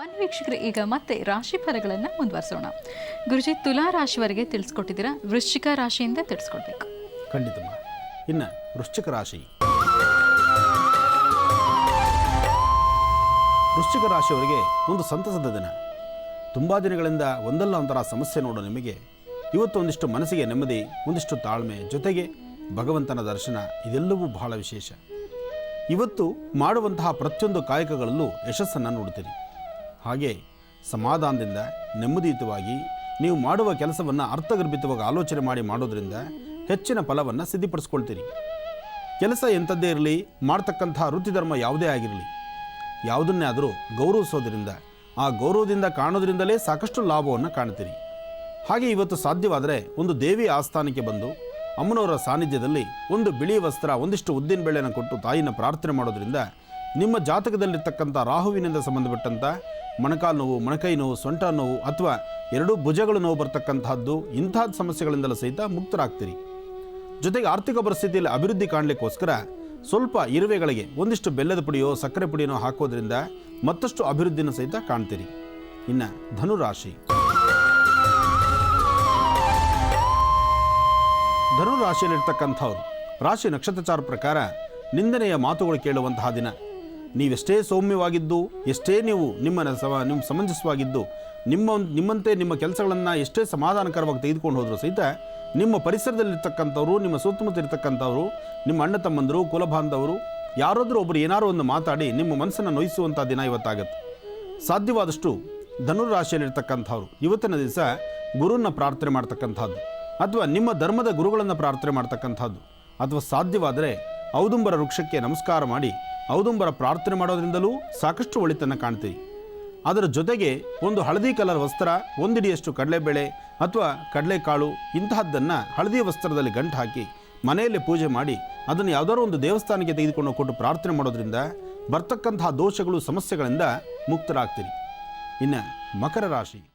ಬನ್ನಿ ವೀಕ್ಷಕರೇ, ಈಗ ಮತ್ತೆ ರಾಶಿ ಫಲಗಳನ್ನು ಮುಂದುವರಿಸೋಣ. ಗುರುಜಿ, ತುಲಾ ರಾಶಿವರೆಗೆ ತಿಳಿಸ್ಕೊಟ್ಟಿದ್ದೀರಾ, ವೃಶ್ಚಿಕ ರಾಶಿಯಿಂದ ತಿಳಿಸ್ಕೊಡ್ಬೇಕು. ಖಂಡಿತಮ್ಮ. ಇನ್ನು ವೃಶ್ಚಿಕ ರಾಶಿ, ವೃಶ್ಚಿಕ ರಾಶಿಯವರಿಗೆ ಒಂದು ಸಂತಸದ ದಿನ. ತುಂಬ ದಿನಗಳಿಂದ ಒಂದಲ್ಲ ಒಂಥರ ಸಮಸ್ಯೆ ನೋಡೋ ನಿಮಗೆ ಇವತ್ತು ಒಂದಿಷ್ಟು ಮನಸ್ಸಿಗೆ ನೆಮ್ಮದಿ, ಒಂದಿಷ್ಟು ತಾಳ್ಮೆ, ಜೊತೆಗೆ ಭಗವಂತನ ದರ್ಶನ, ಇದೆಲ್ಲವೂ ಬಹಳ ವಿಶೇಷ. ಇವತ್ತು ಮಾಡುವಂತಹ ಪ್ರತಿಯೊಂದು ಕಾಯಕಗಳಲ್ಲೂ ಯಶಸ್ಸನ್ನು ನೋಡ್ತೀರಿ. ಹಾಗೆ ಸಮಾಧಾನದಿಂದ ನೆಮ್ಮದಿಯುತವಾಗಿ ನೀವು ಮಾಡುವ ಕೆಲಸವನ್ನು ಅರ್ಥಗರ್ಭಿತವಾಗಿ ಆಲೋಚನೆ ಮಾಡಿ ಮಾಡೋದ್ರಿಂದ ಹೆಚ್ಚಿನ ಫಲವನ್ನು ಸಿದ್ಧಿಪಡಿಸ್ಕೊಳ್ತೀರಿ. ಕೆಲಸ ಎಂಥದ್ದೇ ಇರಲಿ, ಮಾಡ್ತಕ್ಕಂತಹ ವೃತ್ತಿಧರ್ಮ ಯಾವುದೇ ಆಗಿರಲಿ, ಯಾವುದನ್ನೇ ಆದರೂ ಗೌರವಿಸೋದ್ರಿಂದ, ಆ ಗೌರವದಿಂದ ಕಾಣೋದ್ರಿಂದಲೇ ಸಾಕಷ್ಟು ಲಾಭವನ್ನು ಕಾಣ್ತೀರಿ. ಹಾಗೆ ಇವತ್ತು ಸಾಧ್ಯವಾದರೆ ಒಂದು ದೇವಿ ಆಸ್ಥಾನಕ್ಕೆ ಬಂದು ಅಮ್ಮನವರ ಸಾನ್ನಿಧ್ಯದಲ್ಲಿ ಒಂದು ಬಿಳಿ ವಸ್ತ್ರ, ಒಂದಿಷ್ಟು ಉದ್ದಿನ ಬೇಳೆಯನ್ನು ಕೊಟ್ಟು ತಾಯಿನ ಪ್ರಾರ್ಥನೆ ಮಾಡೋದ್ರಿಂದ ನಿಮ್ಮ ಜಾತಕದಲ್ಲಿರ್ತಕ್ಕಂಥ ರಾಹುವಿನಿಂದ ಸಂಬಂಧಪಟ್ಟಂಥ ಮೊಣಕಾಲು ನೋವು, ಮೊಣಕೈ ನೋವು, ಸೊಂಟ ನೋವು ಅಥವಾ ಎರಡೂ ಭುಜಗಳು ನೋವು ಬರ್ತಕ್ಕಂಥದ್ದು, ಇಂಥದ್ದು ಸಮಸ್ಯೆಗಳಿಂದಲೂ ಸಹಿತ ಮುಕ್ತರಾಗ್ತೀರಿ. ಜೊತೆಗೆ ಆರ್ಥಿಕ ಪರಿಸ್ಥಿತಿಯಲ್ಲಿ ಅಭಿವೃದ್ಧಿ ಕಾಣಲಿಕ್ಕೋಸ್ಕರ ಸ್ವಲ್ಪ ಇರುವೆಗಳಿಗೆ ಒಂದಿಷ್ಟು ಬೆಲ್ಲದ ಪುಡಿಯೋ ಸಕ್ಕರೆ ಪುಡಿಯೋ ಹಾಕೋದ್ರಿಂದ ಮತ್ತಷ್ಟು ಅಭಿವೃದ್ಧಿನ ಸಹಿತ ಕಾಣ್ತೀರಿ. ಇನ್ನು ಧನುರಾಶಿ, ಧನುರಾಶಿಯಲ್ಲಿರ್ತಕ್ಕಂಥವ್ರು ರಾಶಿ ನಕ್ಷತ್ರಚಾರ ಪ್ರಕಾರ ನಿಂದನೆಯ ಮಾತುಗಳು ಕೇಳುವಂತಹ ದಿನ. ನೀವೆಷ್ಟೇ ಸೌಮ್ಯವಾಗಿದ್ದು, ಎಷ್ಟೇ ನೀವು ನಿಮ್ಮ ಸಮಂಜಸವಾಗಿದ್ದು, ನಿಮ್ಮಂತೆ ನಿಮ್ಮ ಕೆಲಸಗಳನ್ನು ಎಷ್ಟೇ ಸಮಾಧಾನಕರವಾಗಿ ತೆಗೆದುಕೊಂಡು ಹೋದರೂ ಸಹಿತ ನಿಮ್ಮ ಪರಿಸರದಲ್ಲಿರ್ತಕ್ಕಂಥವ್ರು, ನಿಮ್ಮ ಸುತ್ತಮುತ್ತ ಇರ್ತಕ್ಕಂಥವ್ರು, ನಿಮ್ಮ ಅಣ್ಣ ತಮ್ಮಂದರು, ಕುಲಬಾಂಧವರು ಯಾರಾದರೂ ಒಬ್ಬರು ಏನಾದರೂ ಒಂದು ಮಾತಾಡಿ ನಿಮ್ಮ ಮನಸ್ಸನ್ನು ನೋಯಿಸುವಂಥ ದಿನ ಇವತ್ತಾಗತ್ತೆ. ಸಾಧ್ಯವಾದಷ್ಟು ಧನುರಾಶಿಯಲ್ಲಿರ್ತಕ್ಕಂಥವ್ರು ಇವತ್ತಿನ ದಿವಸ ಗುರುನ ಪ್ರಾರ್ಥನೆ ಮಾಡ್ತಕ್ಕಂಥದ್ದು, ಅಥವಾ ನಿಮ್ಮ ಧರ್ಮದ ಗುರುಗಳನ್ನು ಪ್ರಾರ್ಥನೆ ಮಾಡ್ತಕ್ಕಂಥದ್ದು, ಅಥವಾ ಸಾಧ್ಯವಾದರೆ ಔದುಂಬರ ವೃಕ್ಷಕ್ಕೆ ನಮಸ್ಕಾರ ಮಾಡಿ ಔದುಂಬರ ಪ್ರಾರ್ಥನೆ ಮಾಡೋದ್ರಿಂದಲೂ ಸಾಕಷ್ಟು ಒಳಿತನ್ನು ಕಾಣ್ತೀವಿ. ಅದರ ಜೊತೆಗೆ ಒಂದು ಹಳದಿ ಕಲರ್ ವಸ್ತ್ರ, ಒಂದಿಡಿಯಷ್ಟು ಕಡಲೆಬೇಳೆ ಅಥವಾ ಕಡಲೆಕಾಳು ಇಂತಹದ್ದನ್ನು ಹಳದಿ ವಸ್ತ್ರದಲ್ಲಿ ಗಂಟು ಹಾಕಿ ಮನೆಯಲ್ಲೇ ಪೂಜೆ ಮಾಡಿ ಅದನ್ನು ಯಾವುದಾದ್ರೂ ಒಂದು ದೇವಸ್ಥಾನಕ್ಕೆ ತೆಗೆದುಕೊಂಡು ಕೊಟ್ಟು ಪ್ರಾರ್ಥನೆ ಮಾಡೋದ್ರಿಂದ ಬರ್ತಕ್ಕಂತಹ ದೋಷಗಳು, ಸಮಸ್ಯೆಗಳಿಂದ ಮುಕ್ತರಾಗ್ತೀರಿ. ಇನ್ನು ಮಕರ ರಾಶಿ,